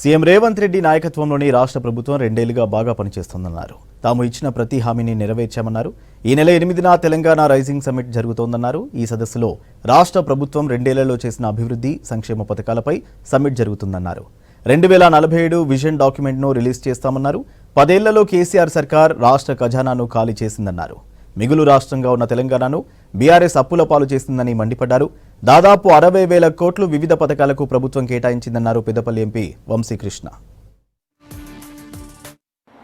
CM Revanth Reddy నాయకత్వంలోని రాష్ట్ర ప్రభుత్వం రెండేళ్లుగా బాగా పనిచేస్తోందన్నారు. తాము ఇచ్చిన ప్రతి హామీని నెరవేర్చామన్నారు. ఈ నెల 8న తెలంగాణ రైజింగ్ సమ్మిట్ జరుగుతోందన్నారు. ఈ సదస్సులో రాష్ట్ర ప్రభుత్వం రెండేళ్లలో చేసిన అభివృద్ధి, సంక్షేమ పథకాలపై సమ్మిట్ జరుగుతుందన్నారు. 2047 విజన్ డాక్యుమెంట్ను రిలీజ్ చేస్తామన్నారు. 10 ఏళ్లలో కేసీఆర్ సర్కార్ రాష్ట్ర ఖజానాను ఖాళీ చేసిందన్నారు. మిగులు రాష్ట్రంగా ఉన్న తెలంగాణను బీఆర్ఎస్ అప్పుల పాలు చేసిందని మండిపడ్డారు. దాదాపు 60,000 కోట్లు వివిధ పథకాలకు ప్రభుత్వం కేటాయించిందన్నారు పెద్దపల్లి ఎంపీ వంశీకృష్ణ.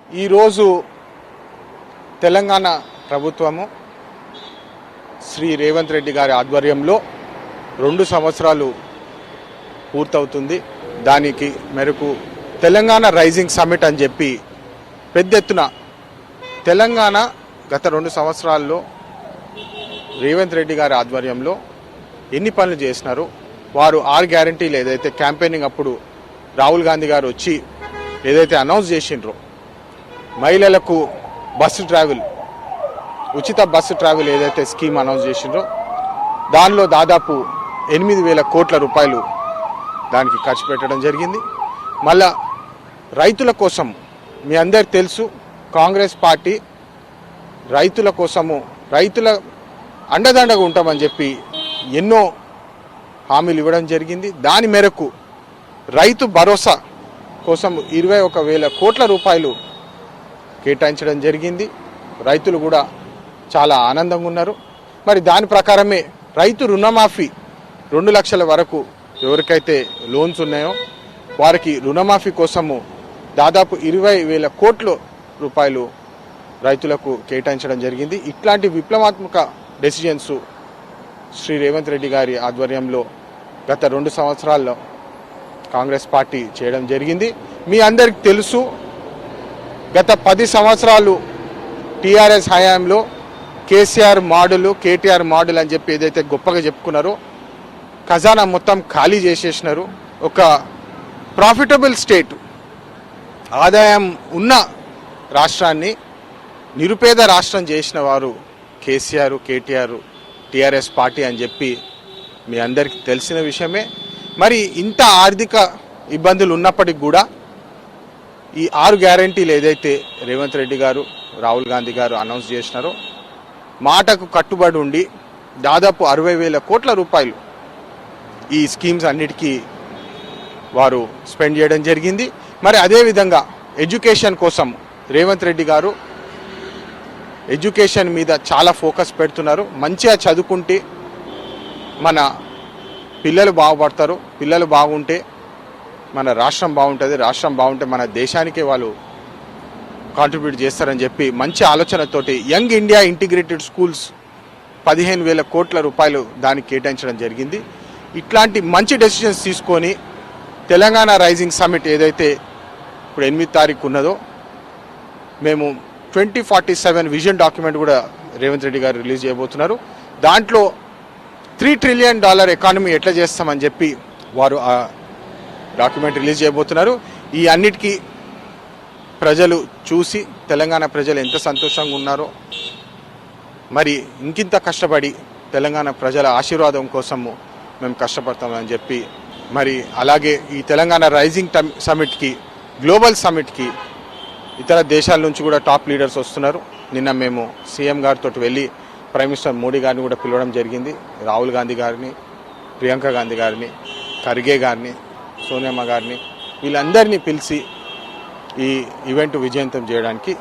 ఈరోజు తెలంగాణ ప్రభుత్వము శ్రీ రేవంత్ రెడ్డి గారి ఆధ్వర్యంలో 2 సంవత్సరాలు పూర్తవుతుంది. దానికి మేరకు తెలంగాణ రైజింగ్ సమ్మిట్ అని చెప్పి పెద్ద ఎత్తున తెలంగాణ గత 2 సంవత్సరాల్లో రేవంత్ రెడ్డి గారి ఆధ్వర్యంలో ఎన్ని పనులు చేసినారు, వారు 6 గ్యారంటీలు ఏదైతే క్యాంపెయినింగ్ అప్పుడు రాహుల్ గాంధీ గారు వచ్చి ఏదైతే అనౌన్స్ చేసిండ్రో, మహిళలకు బస్సు ట్రావెల్, ఉచిత బస్సు ట్రావెల్ ఏదైతే స్కీమ్ అనౌన్స్ చేసిండ్రో దానిలో దాదాపు 8,000 కోట్ల రూపాయలు దానికి ఖర్చు పెట్టడం జరిగింది. మళ్ళా రైతుల కోసం మీ అందరికి తెలుసు, కాంగ్రెస్ పార్టీ రైతుల కోసము, రైతుల అండదండగా ఉంటామని చెప్పి ఎన్నో హామీలు ఇవ్వడం జరిగింది. దాని మేరకు రైతు భరోసా కోసం 21,000 కోట్ల రూపాయలు కేటాయించడం జరిగింది. రైతులు కూడా చాలా ఆనందంగా ఉన్నారు. మరి దాని ప్రకారమే రైతు రుణమాఫీ 2 లక్షల వరకు ఎవరికైతే లోన్స్ ఉన్నాయో వారికి రుణమాఫీ కోసము దాదాపు 20,000 కోట్ల రూపాయలు రైతులకు కేటాయించడం జరిగింది. ఇట్లాంటి విప్లవాత్మక డెసిజన్స్ శ్రీ రేవంత్ రెడ్డి గారి ఆధ్వర్యంలో గత 2 సంవత్సరాల్లో కాంగ్రెస్ పార్టీ చేయడం జరిగింది. మీ అందరికి తెలుసు, గత 10 సంవత్సరాలు టీఆర్ఎస్ హయాంలో కేసీఆర్ మోడల్, కేటీఆర్ మోడల్ అని చెప్పి ఏదైతే గొప్పగా చెప్పుకున్నారో ఖజానా మొత్తం ఖాళీ చేసేసినారు. ఒక ప్రాఫిటబుల్ స్టేట్, ఆదాయం ఉన్న రాష్ట్రాన్ని నిరుపేద రాష్ట్రం చేసిన వారు కేసీఆర్, కేటీఆర్, టీఆర్ఎస్ పార్టీ అని చెప్పి మీ అందరికీ తెలిసిన విషయమే. మరి ఇంత ఆర్థిక ఇబ్బందులు ఉన్నప్పటికీ కూడా ఈ 6 గ్యారంటీలు ఏదైతే రేవంత్ రెడ్డి గారు, రాహుల్ గాంధీ గారు అనౌన్స్ చేసినారో మాటకు కట్టుబడి ఉండి దాదాపు 60,000 కోట్ల రూపాయలు ఈ స్కీమ్స్ అన్నిటికీ వారు స్పెండ్ చేయడం జరిగింది. మరి అదేవిధంగా ఎడ్యుకేషన్ కోసం రేవంత్ రెడ్డి గారు ఎడ్యుకేషన్ మీద చాలా ఫోకస్ పెడుతున్నారు. మంచిగా చదువుకుంటే మన పిల్లలు బాగుపడతారు, పిల్లలు బాగుంటే మన రాష్ట్రం బాగుంటుంది, రాష్ట్రం బాగుంటే మన దేశానికే వాళ్ళు కాంట్రిబ్యూట్ చేస్తారని చెప్పి మంచి ఆలోచనతోటి యంగ్ ఇండియా ఇంటిగ్రేటెడ్ స్కూల్స్ 15,000 కోట్ల రూపాయలు దానికి కేటాయించడం జరిగింది. ఇట్లాంటి మంచి డెసిషన్స్ తీసుకొని తెలంగాణ రైజింగ్ సమ్మిట్ ఏదైతే ఇప్పుడు 8వ తారీఖు ఉన్నదో మేము 2047 విజన్ డాక్యుమెంట్ కూడా రేవంత్ రెడ్డి గారు రిలీజ్ చేయబోతున్నారు. దాంట్లో $3 ట్రిలియన్ ఎకానమీ ఎట్లా చేస్తామని చెప్పి వారు ఆ డాక్యుమెంట్ రిలీజ్ చేయబోతున్నారు. ఈ అన్నిటికీ ప్రజలు చూసి తెలంగాణ ప్రజలు ఎంత సంతోషంగా ఉన్నారో, మరి ఇంకింత కష్టపడి తెలంగాణ ప్రజల ఆశీర్వాదం కోసము మేము కష్టపడతామని చెప్పి, మరి అలాగే ఈ తెలంగాణ రైజింగ్ సమ్మిట్కి, గ్లోబల్ సమ్మిట్కి ఇతర దేశాల నుంచి కూడా టాప్ లీడర్స్ వస్తున్నారు. నిన్న మేము సీఎం గారితో వెళ్ళి ప్రైమ్ మినిస్టర్ మోడీ గారిని కూడా పిలవడం జరిగింది. రాహుల్ గాంధీ గారిని, ప్రియాంక గాంధీ గారిని, ఖర్గే గారిని, సోనియమ్మ గారిని, వీళ్ళందరినీ పిలిచి ఈ ఈవెంట్ విజయవంతం చేయడానికి